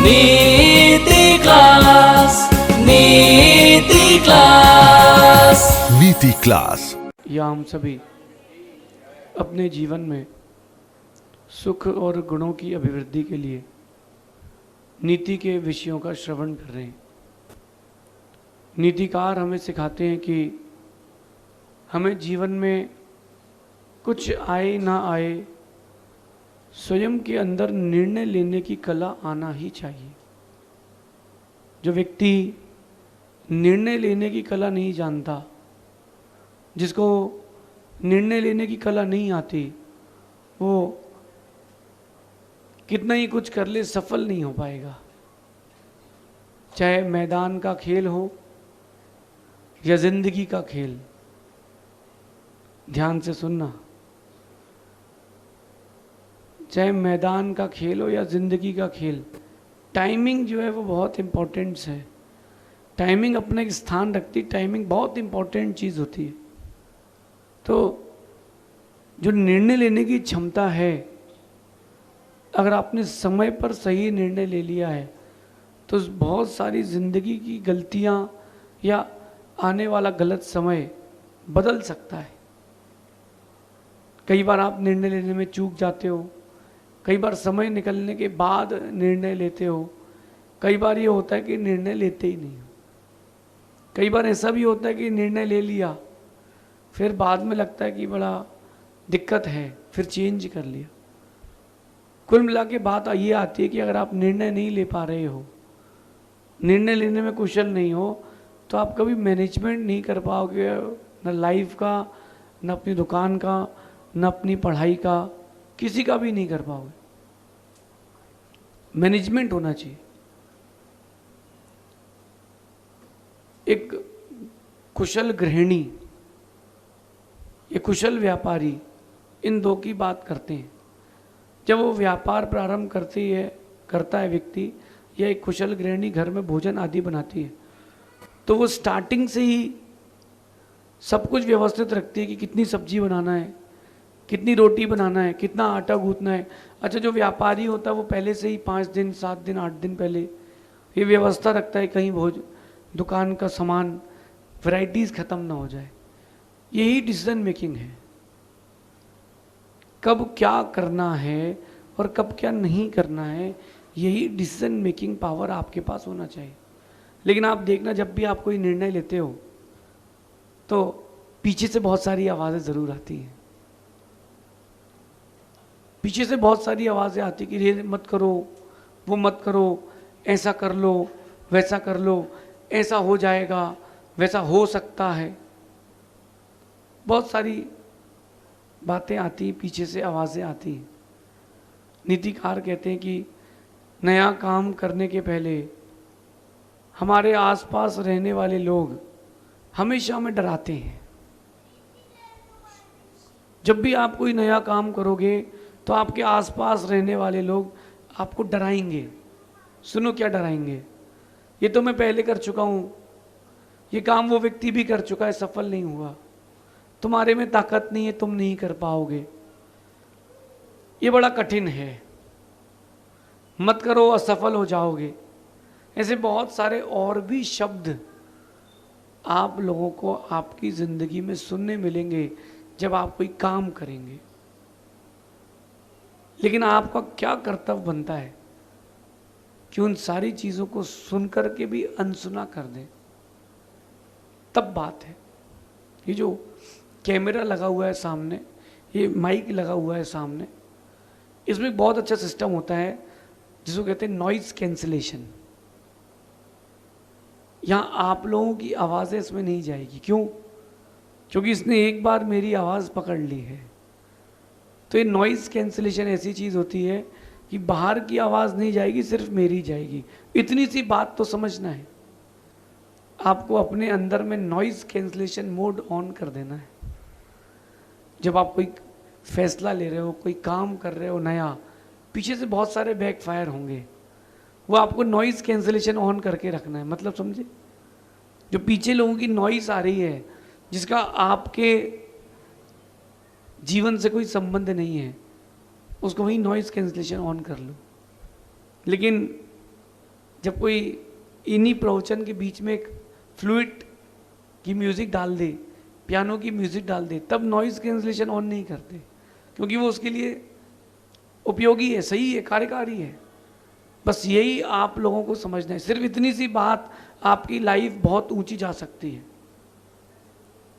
नीति क्लास, नीति क्लास, नीति क्लास। या हम सभी अपने जीवन में सुख और गुणों की अभिवृद्धि के लिए नीति के विषयों का श्रवण कर रहे हैं। नीतिकार हमें सिखाते हैं कि हमें जीवन में कुछ आए ना आए, स्वयं के अंदर निर्णय लेने की कला आना ही चाहिए। जो व्यक्ति निर्णय लेने की कला नहीं जानता, जिसको निर्णय लेने की कला नहीं आती, वो कितना ही कुछ कर ले सफल नहीं हो पाएगा। चाहे मैदान का खेल हो या जिंदगी का खेल। ध्यान से सुनना, चाहे मैदान का खेल हो या जिंदगी का खेल, टाइमिंग जो है वो बहुत इम्पोर्टेंट है। टाइमिंग अपना एक स्थान रखती, टाइमिंग बहुत इम्पोर्टेंट चीज़ होती है। तो जो निर्णय लेने की क्षमता है, अगर आपने समय पर सही निर्णय ले लिया है तो बहुत सारी ज़िंदगी की गलतियां या आने वाला गलत समय बदल सकता है। कई बार आप निर्णय लेने में चूक जाते हो, कई बार समय निकलने के बाद निर्णय लेते हो, कई बार ये होता है कि निर्णय लेते ही नहीं हो। कई बार ऐसा भी होता है कि निर्णय ले लिया, फिर बाद में लगता है कि बड़ा दिक्कत है, फिर चेंज कर लिया। कुल मिला के बात ये आती है कि अगर आप निर्णय नहीं ले पा रहे हो, निर्णय लेने में कुशल नहीं हो, तो आप कभी मैनेजमेंट नहीं कर पाओगे, न लाइफ का, न अपनी दुकान का, न अपनी पढ़ाई का, किसी का भी नहीं कर पाओगे। मैनेजमेंट होना चाहिए। एक कुशल गृहिणी, एक कुशल व्यापारी, इन दो की बात करते हैं। जब वो व्यापार प्रारंभ करता है व्यक्ति, या एक कुशल गृहिणी घर में भोजन आदि बनाती है, तो वो स्टार्टिंग से ही सब कुछ व्यवस्थित रखती है कि कितनी सब्जी बनाना है, कितनी रोटी बनाना है, कितना आटा गूंथना है। अच्छा, जो व्यापारी होता है वो पहले से ही 5 दिन 7 दिन 8 दिन पहले ये व्यवस्था रखता है, कहीं दुकान का सामान वैरायटीज़ ख़त्म ना हो जाए। यही डिसीजन मेकिंग है, कब क्या करना है और कब क्या नहीं करना है। यही डिसीजन मेकिंग पावर आपके पास होना चाहिए। लेकिन आप देखना, जब भी आप कोई निर्णय लेते हो तो पीछे से बहुत सारी आवाज़ें ज़रूर आती हैं। पीछे से बहुत सारी आवाज़ें आती कि ये मत करो, वो मत करो, ऐसा कर लो, वैसा कर लो, ऐसा हो जाएगा, वैसा हो सकता है। बहुत सारी बातें आती, पीछे से आवाज़ें आती। नीतिकार कहते हैं कि नया काम करने के पहले हमारे आसपास रहने वाले लोग हमेशा हमें डराते हैं। जब भी आप कोई नया काम करोगे तो आपके आसपास रहने वाले लोग आपको डराएंगे। सुनो क्या डराएंगे? ये तो मैं पहले कर चुका हूँ, ये काम वो व्यक्ति भी कर चुका है, सफल नहीं हुआ, तुम्हारे में ताकत नहीं है, तुम नहीं कर पाओगे, ये बड़ा कठिन है, मत करो, असफल हो जाओगे। ऐसे बहुत सारे और भी शब्द आप लोगों को आपकी ज़िंदगी में सुनने मिलेंगे जब आप कोई काम करेंगे। लेकिन आपका क्या कर्तव्य बनता है कि उन सारी चीज़ों को सुन कर के भी अनसुना कर दें। तब बात है। ये जो कैमरा लगा हुआ है सामने, ये माइक लगा हुआ है सामने, इसमें एक बहुत अच्छा सिस्टम होता है जिसको कहते हैं नॉइज़ कैंसिलेशन। यहाँ आप लोगों की आवाज़ें इसमें नहीं जाएगी। क्यों? क्योंकि इसने एक बार मेरी आवाज़ पकड़ ली है। तो ये नॉइज़ कैंसिलेशन ऐसी चीज़ होती है कि बाहर की आवाज़ नहीं जाएगी, सिर्फ मेरी जाएगी। इतनी सी बात तो समझना है। आपको अपने अंदर में नॉइज़ कैंसिलेशन मोड ऑन कर देना है। जब आप कोई फैसला ले रहे हो, कोई काम कर रहे हो नया, पीछे से बहुत सारे बैकफायर होंगे, वो आपको नॉइज़ कैंसिलेशन ऑन करके रखना है। मतलब समझे? जो पीछे लोगों की नॉइज़ आ रही है, जिसका आपके जीवन से कोई संबंध नहीं है, उसको वही नॉइज़ कैंसिलेशन ऑन कर लो। लेकिन जब कोई इन्हीं प्रवचन के बीच में एक फ्लूइड की म्यूज़िक डाल दे, पियानो की म्यूज़िक डाल दे, तब नॉइज़ कैंसलेशन ऑन नहीं करते, क्योंकि वो उसके लिए उपयोगी है, सही है, कार्यकारी है। बस यही आप लोगों को समझना है। सिर्फ इतनी सी बात आपकी लाइफ बहुत ऊंची जा सकती है।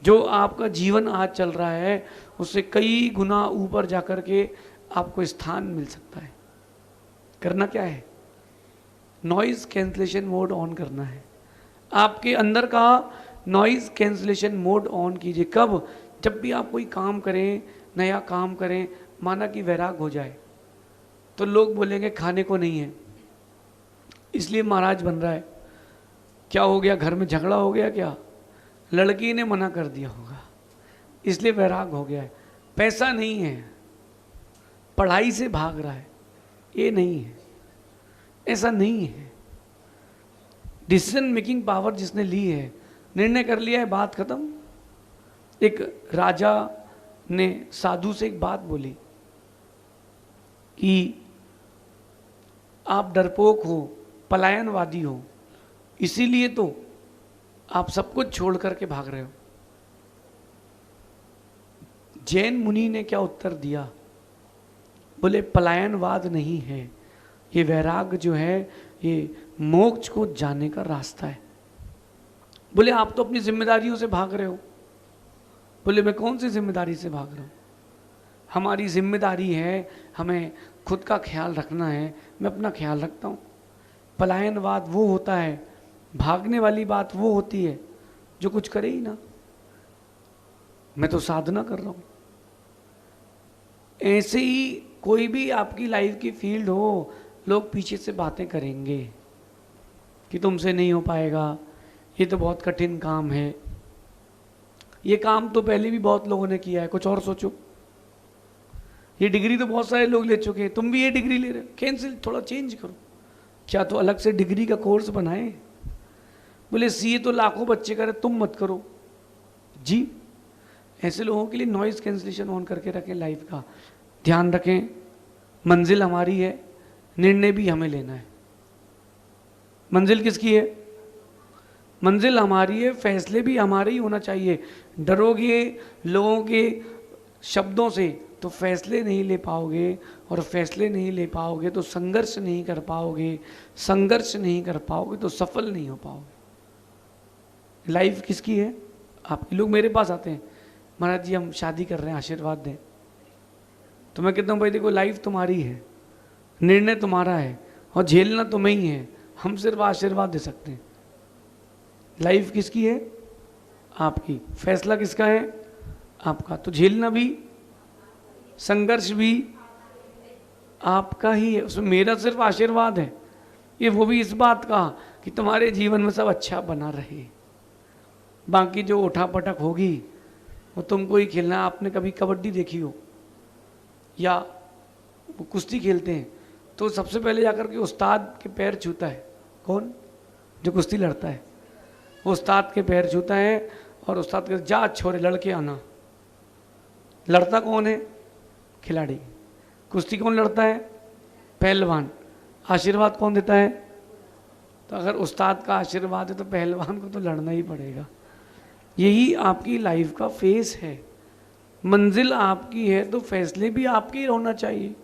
जो आपका जीवन आज चल रहा है उससे कई गुना ऊपर जाकर के आपको स्थान मिल सकता है। करना क्या है? नॉइज़ कैंसलेशन मोड ऑन करना है। आपके अंदर का नॉइज़ कैंसलेशन मोड ऑन कीजिए। कब? जब भी आप कोई काम करें, नया काम करें, माना कि वैराग हो जाए, तो लोग बोलेंगे खाने को नहीं है, इसलिए महाराज बन रहा है। क्या हो गया? घर में झगड़ा हो गया क्या? लड़की ने मना कर दिया होगा, इसलिए वैराग हो गया है। पैसा नहीं है, पढ़ाई से भाग रहा है, ये नहीं है, ऐसा नहीं है। डिसीजन मेकिंग पावर जिसने ली है, निर्णय कर लिया है, बात खत्म। एक राजा ने साधु से एक बात बोली कि आप डरपोक हो, पलायनवादी हो, इसीलिए तो आप सब कुछ छोड़ करके भाग रहे हो। जैन मुनि ने क्या उत्तर दिया? बोले पलायनवाद नहीं है, ये वैराग जो है ये मोक्ष को जाने का रास्ता है। बोले आप तो अपनी जिम्मेदारियों से भाग रहे हो। बोले मैं कौन सी जिम्मेदारी से भाग रहा हूँ? हमारी जिम्मेदारी है, हमें खुद का ख्याल रखना है, मैं अपना ख्याल रखता हूँ। पलायनवाद वो होता है, भागने वाली बात वो होती है जो कुछ करे ही ना। मैं तो साधना कर रहा हूँ। ऐसे ही कोई भी आपकी लाइफ की फील्ड हो, लोग पीछे से बातें करेंगे कि तुमसे नहीं हो पाएगा, ये तो बहुत कठिन काम है, ये काम तो पहले भी बहुत लोगों ने किया है, कुछ और सोचो। ये डिग्री तो बहुत सारे लोग ले चुके हैं, तुम भी ये डिग्री ले रहे हो, कैंसिल, थोड़ा चेंज करो। क्या तो अलग से डिग्री का कोर्स बनाए? बोले सीए तो लाखों बच्चे करे, तुम मत करो जी। ऐसे लोगों के लिए नॉइज कैंसलेशन ऑन करके रखें। लाइफ का ध्यान रखें, मंजिल हमारी है, निर्णय भी हमें लेना है। मंजिल किसकी है? मंजिल हमारी है, फैसले भी हमारे ही होना चाहिए। डरोगे लोगों के शब्दों से तो फैसले नहीं ले पाओगे, और फैसले नहीं ले पाओगे तो संघर्ष नहीं कर पाओगे, संघर्ष नहीं कर पाओगे तो सफल नहीं हो पाओगे। लाइफ किसकी है? आपके। लोग मेरे पास आते हैं, महाराज जी हम शादी कर रहे हैं, आशीर्वाद दें। तो मैं कहता हूँ भाई देखो, लाइफ तुम्हारी है, निर्णय तुम्हारा है, और झेलना तुम्हें ही है, हम सिर्फ आशीर्वाद दे सकते हैं। लाइफ किसकी है? आपकी। फैसला किसका है? आपका। तो झेलना भी, संघर्ष भी आपका ही है, उसमें मेरा सिर्फ आशीर्वाद है। ये वो भी इस बात का कि तुम्हारे जीवन में सब अच्छा बना रहे, बाकी जो उठापटक होगी वो तुमको ही खेलना। आपने कभी कबड्डी देखी हो या वो कुश्ती खेलते हैं, तो सबसे पहले जाकर के उस्ताद के पैर छूता है। कौन? जो कुश्ती लड़ता है, वो उस्ताद के पैर छूता है और उस्ताद के जा छोरे लड़के आना। लड़ता कौन है? खिलाड़ी। कुश्ती कौन लड़ता है? पहलवान। आशीर्वाद कौन देता है? तो अगर उस्ताद का आशीर्वाद है तो पहलवान को तो लड़ना ही पड़ेगा। यही आपकी लाइफ का फेस है। मंजिल आपकी है तो फैसले भी आपके ही होना चाहिए।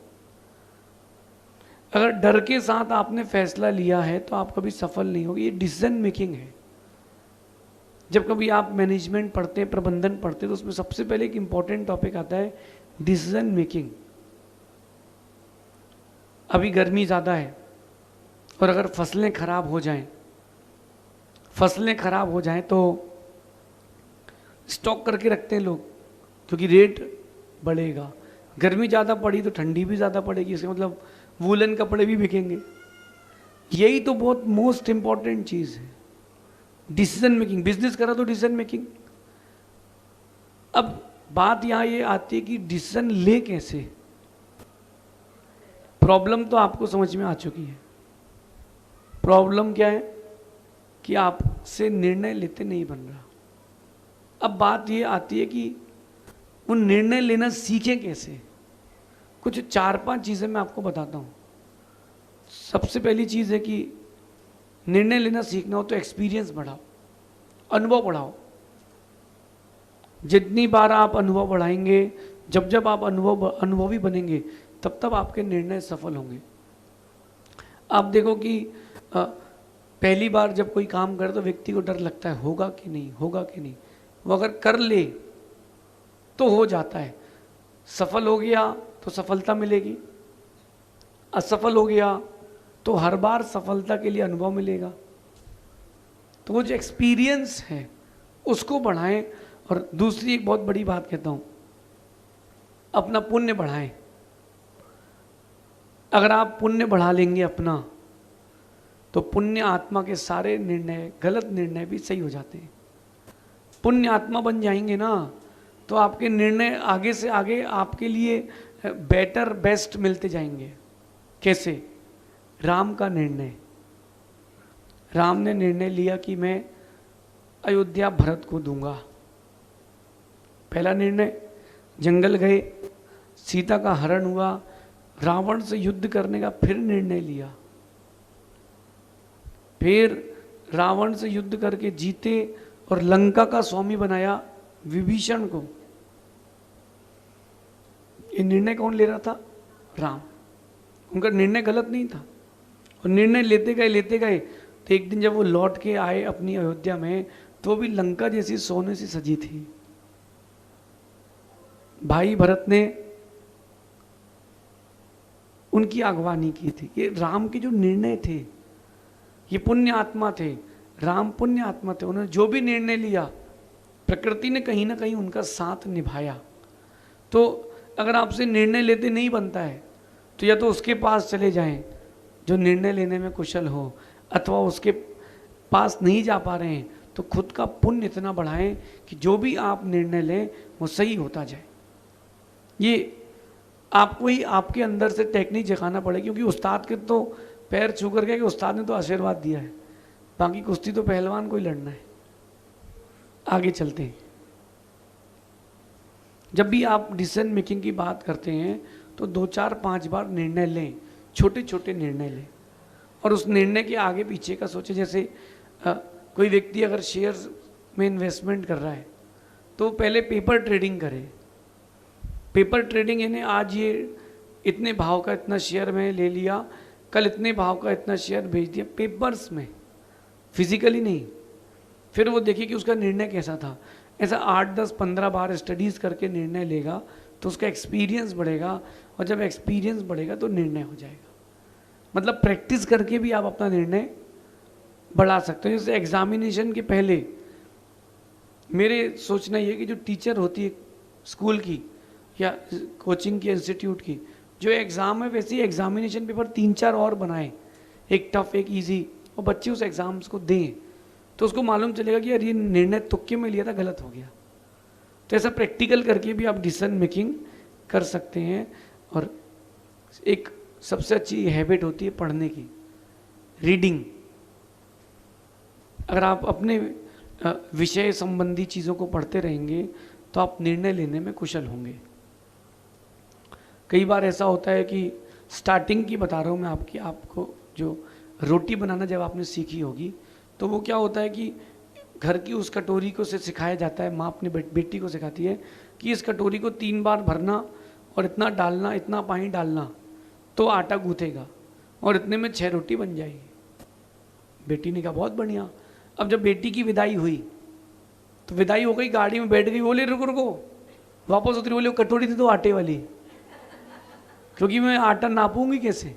अगर डर के साथ आपने फैसला लिया है तो आप कभी सफल नहीं होगे। ये डिसीजन मेकिंग है। जब कभी आप मैनेजमेंट पढ़ते हैं, प्रबंधन पढ़ते हैं, तो उसमें सबसे पहले एक इंपॉर्टेंट टॉपिक आता है डिसीजन मेकिंग। अभी गर्मी ज़्यादा है और अगर फसलें खराब हो जाएं, तो स्टॉक करके रखते हैं लोग, क्योंकि रेट बढ़ेगा। गर्मी ज़्यादा पड़ी तो ठंडी भी ज़्यादा पड़ेगी, इसका मतलब वूलन कपड़े भी बिकेंगे। यही तो बहुत मोस्ट इंपॉर्टेंट चीज़ है, डिसीजन मेकिंग। बिजनेस करा तो डिसीजन मेकिंग। अब बात यहाँ ये आती है कि डिसीजन ले कैसे। प्रॉब्लम तो आपको समझ में आ चुकी है। प्रॉब्लम क्या है कि आपसे निर्णय लेते नहीं बन रहा। अब बात ये आती है कि वो निर्णय लेना सीखें कैसे। कुछ 4-5 चीज़ें मैं आपको बताता हूँ। सबसे पहली चीज़ है कि निर्णय लेना सीखना हो तो एक्सपीरियंस बढ़ाओ, अनुभव बढ़ाओ। जितनी बार आप अनुभव बढ़ाएंगे, जब जब आप अनुभवी बनेंगे, तब तब आपके निर्णय सफल होंगे। आप देखो कि पहली बार जब कोई काम करे तो व्यक्ति को डर लगता है, होगा कि नहीं, होगा कि नहीं। वो अगर कर ले तो हो जाता है। सफल हो गया तो सफलता मिलेगी, असफल हो गया तो हर बार सफलता के लिए अनुभव मिलेगा। तो वो जो एक्सपीरियंस है उसको बढ़ाएं। और दूसरी एक बहुत बड़ी बात कहता हूं, अपना पुण्य बढ़ाएं। अगर आप पुण्य बढ़ा लेंगे अपना, तो पुण्य आत्मा के सारे निर्णय, गलत निर्णय भी सही हो जाते हैं। पुण्य आत्मा बन जाएंगे ना, तो आपके निर्णय आगे से आगे आपके लिए बेटर, बेस्ट मिलते जाएंगे। कैसे? राम का निर्णय, राम ने निर्णय लिया कि मैं अयोध्या भरत को दूंगा। पहला निर्णय, जंगल गए, सीता का हरण हुआ, रावण से युद्ध करने का फिर निर्णय लिया, फिर रावण से युद्ध करके जीते और लंका का स्वामी बनाया विभीषण को। ये निर्णय कौन ले रहा था? राम। उनका निर्णय गलत नहीं था, और निर्णय लेते गए तो एक दिन जब वो लौट के आए अपनी अयोध्या में, तो भी लंका जैसी सोने से सजी थी। भाई भरत ने उनकी अगवानी की थी। ये राम के जो निर्णय थे, ये पुण्य आत्मा थे। राम पुण्य आत्मा थे। उन्होंने जो भी निर्णय लिया, प्रकृति ने कहीं ना कहीं उनका साथ निभाया। तो अगर आपसे निर्णय लेते नहीं बनता है, तो या तो उसके पास चले जाएं जो निर्णय लेने में कुशल हो, अथवा उसके पास नहीं जा पा रहे हैं तो खुद का पुण्य इतना बढ़ाएं कि जो भी आप निर्णय लें वो सही होता जाए। ये आपको ही आपके अंदर से टेक्निक जगाना पड़ेगी, क्योंकि उस्ताद के तो पैर छू कर गए कि उस्ताद ने तो आशीर्वाद दिया है, बाकी कुश्ती तो पहलवान को ही लड़ना है। आगे चलते हैं। जब भी आप डिसीजन मेकिंग की बात करते हैं तो 2, 4, 5 बार निर्णय लें, छोटे छोटे निर्णय लें, और उस निर्णय के आगे पीछे का सोचें। जैसे कोई व्यक्ति अगर शेयर्स में इन्वेस्टमेंट कर रहा है तो पहले पेपर ट्रेडिंग करे। पेपर ट्रेडिंग यानी आज ये इतने भाव का इतना शेयर में ले लिया, कल इतने भाव का इतना शेयर बेच दिया, पेपर्स में, फिजिकली नहीं। फिर वो देखिए कि उसका निर्णय कैसा था। ऐसा 8, 10, 15 बार स्टडीज़ करके निर्णय लेगा तो उसका एक्सपीरियंस बढ़ेगा, और जब एक्सपीरियंस बढ़ेगा तो निर्णय हो जाएगा। मतलब प्रैक्टिस करके भी आप अपना निर्णय बढ़ा सकते हो। जैसे एग्जामिनेशन के पहले मेरे सोचना ये कि जो टीचर होती है स्कूल की या कोचिंग की, इंस्टीट्यूट की, जो एग्ज़ाम है वैसे ही एग्जामिनेशन पेपर 3-4 और बनाएं, एक टफ एक इजी, और बच्चे उस एग्ज़ाम्स को दें तो उसको मालूम चलेगा कि यार ये निर्णय तुक्के में लिया था, गलत हो गया। तो ऐसा प्रैक्टिकल करके भी आप डिसीजन मेकिंग कर सकते हैं। और एक सबसे अच्छी हैबिट होती है पढ़ने की, रीडिंग। अगर आप अपने विषय संबंधी चीज़ों को पढ़ते रहेंगे तो आप निर्णय लेने में कुशल होंगे। कई बार ऐसा होता है कि स्टार्टिंग की बता रहा हूँ मैं आपको जो रोटी बनाना जब आपने सीखी होगी, तो वो क्या होता है कि घर की उस कटोरी को से सिखाया जाता है, माँ अपनी बेटी को सिखाती है कि इस कटोरी को 3 बार भरना और इतना डालना, इतना पानी डालना तो आटा गूँथेगा, और इतने में 6 रोटी बन जाएगी। बेटी ने कहा बहुत बढ़िया। अब जब बेटी की विदाई हुई तो विदाई हो गई, गाड़ी में बैठ गई, बोले रुको रुको, वापस उतरी, बोले कटोरी थी तो आटे वाली, क्योंकि मैं आटा नापूंगी कैसे।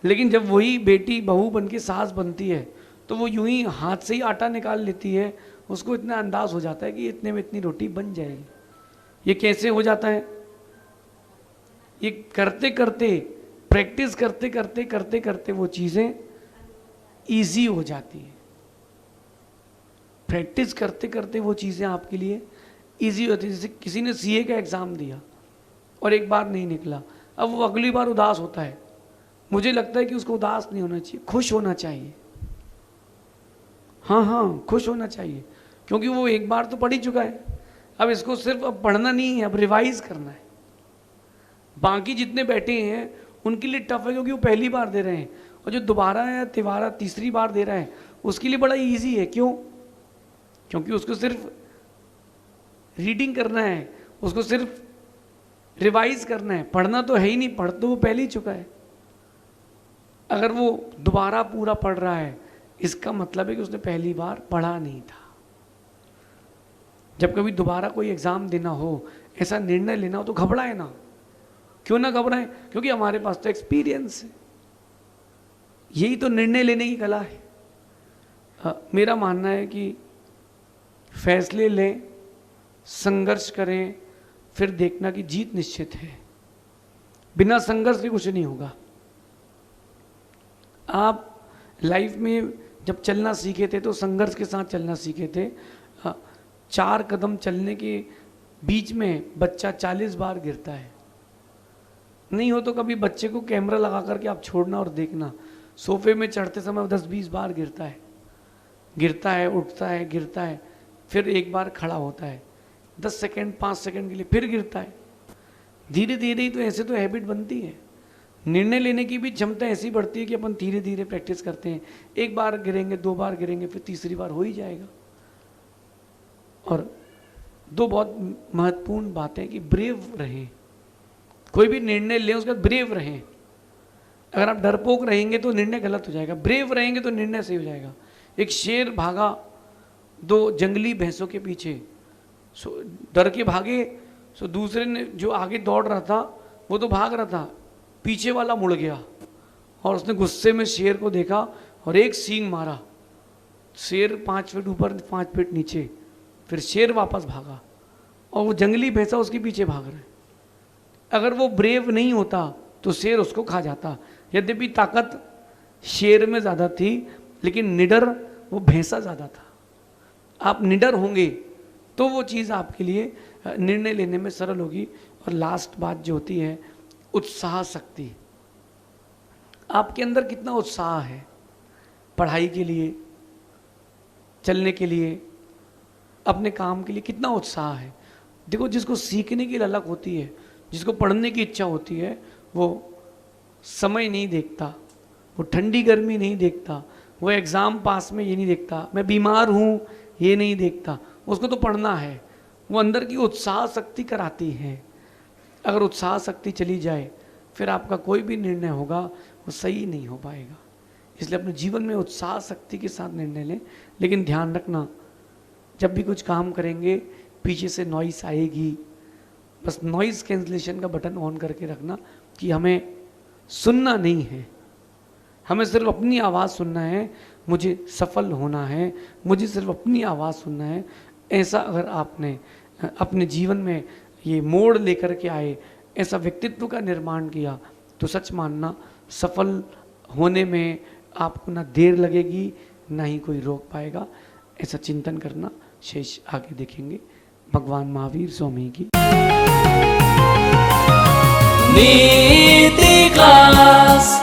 लेकिन जब वही बेटी बहू बन के सास बनती है तो वो यूं ही हाथ से ही आटा निकाल लेती है, उसको इतना अंदाज हो जाता है कि इतने में इतनी रोटी बन जाएगी। ये कैसे हो जाता है? ये करते करते, प्रैक्टिस करते करते करते करते वो चीज़ें ईजी हो जाती हैं। प्रैक्टिस करते करते वो चीज़ें आपके लिए ईजी होती है। जैसे किसी ने सीए का एग्ज़ाम दिया और एक बार नहीं निकला, अब वो अगली बार उदास होता है। मुझे लगता है कि उसको उदास नहीं होना चाहिए, खुश होना चाहिए। हाँ, खुश होना चाहिए, क्योंकि वो एक बार तो पढ़ ही चुका है। अब इसको सिर्फ अब पढ़ना नहीं है, अब रिवाइज करना है। बाकी जितने बैठे हैं उनके लिए टफ है, क्योंकि वो पहली बार दे रहे हैं। और जो दोबारा या तिबारा तीसरी बार दे रहा है उसके लिए बड़ा इजी है। क्यों? क्योंकि उसको सिर्फ रीडिंग करना है, उसको सिर्फ रिवाइज करना है, पढ़ना तो है ही नहीं, पढ़ तो वो पहले ही चुका है। अगर वो दोबारा पूरा पढ़ रहा है इसका मतलब है कि उसने पहली बार पढ़ा नहीं था। जब कभी दोबारा कोई एग्जाम देना हो, ऐसा निर्णय लेना हो तो घबराए ना। क्यों ना घबराए? क्योंकि हमारे पास तो एक्सपीरियंस है। यही तो निर्णय लेने की कला है। मेरा मानना है कि फैसले लें, संघर्ष करें, फिर देखना कि जीत निश्चित है। बिना संघर्ष के कुछ नहीं होगा। आप लाइफ में जब चलना सीखे थे तो संघर्ष के साथ चलना सीखे थे। 4 कदम चलने के बीच में बच्चा 40 बार गिरता है। नहीं हो तो कभी बच्चे को कैमरा लगा करके आप छोड़ना और देखना, सोफे में चढ़ते समय 10-20 बार गिरता है, उठता है, गिरता है, फिर एक बार खड़ा होता है, 10 सेकंड 5 सेकंड के लिए फिर गिरता है। धीरे धीरे ही तो ऐसे तो हैबिट बनती है। निर्णय लेने की भी क्षमता ऐसी बढ़ती है कि अपन धीरे धीरे प्रैक्टिस करते हैं। एक बार गिरेंगे, 2 बार गिरेंगे, फिर तीसरी बार हो ही जाएगा। और 2 बहुत महत्वपूर्ण बातें कि ब्रेव रहें। कोई भी निर्णय लें उसके बाद ब्रेव रहें। अगर आप डरपोक रहेंगे तो निर्णय गलत हो जाएगा, ब्रेव रहेंगे तो निर्णय सही हो जाएगा। एक शेर भागा 2 जंगली भैंसों के पीछे, डर के भागे, सो दूसरे ने जो आगे दौड़ रहा था वो तो भाग रहा था, पीछे वाला मुड़ गया और उसने गुस्से में शेर को देखा और एक सींग मारा। शेर 5 फीट ऊपर 5 फीट नीचे, फिर शेर वापस भागा और वो जंगली भैंसा उसके पीछे भाग रहा है। अगर वो ब्रेव नहीं होता तो शेर उसको खा जाता। यद्यपि ताकत शेर में ज़्यादा थी लेकिन निडर वो भैंसा ज़्यादा था। आप निडर होंगे तो वो चीज़ आपके लिए निर्णय लेने में सरल होगी। और लास्ट बात जो होती है उत्साह शक्ति। आपके अंदर कितना उत्साह है पढ़ाई के लिए, चलने के लिए, अपने काम के लिए, कितना उत्साह है। देखो, जिसको सीखने की ललक होती है, जिसको पढ़ने की इच्छा होती है, वो समय नहीं देखता, वो ठंडी गर्मी नहीं देखता, वो एग्ज़ाम पास में ये नहीं देखता, मैं बीमार हूँ ये नहीं देखता, उसको तो पढ़ना है। वो अंदर की उत्साह शक्ति कराती है। अगर उत्साह शक्ति चली जाए फिर आपका कोई भी निर्णय होगा वो सही नहीं हो पाएगा। इसलिए अपने जीवन में उत्साह शक्ति के साथ निर्णय लें। लेकिन ध्यान रखना, जब भी कुछ काम करेंगे पीछे से नॉइस आएगी, बस नॉइस कैंसलेशन का बटन ऑन करके रखना कि हमें सुनना नहीं है, हमें सिर्फ अपनी आवाज़ सुनना है, मुझे सफल होना है, मुझे सिर्फ अपनी आवाज़ सुनना है। ऐसा अगर आपने अपने जीवन में ये मोड़ लेकर के आए, ऐसा व्यक्तित्व का निर्माण किया, तो सच मानना सफल होने में आपको ना देर लगेगी ना ही कोई रोक पाएगा। ऐसा चिंतन करना। शेष आगे देखेंगे। भगवान महावीर स्वामी की नीति क्लास।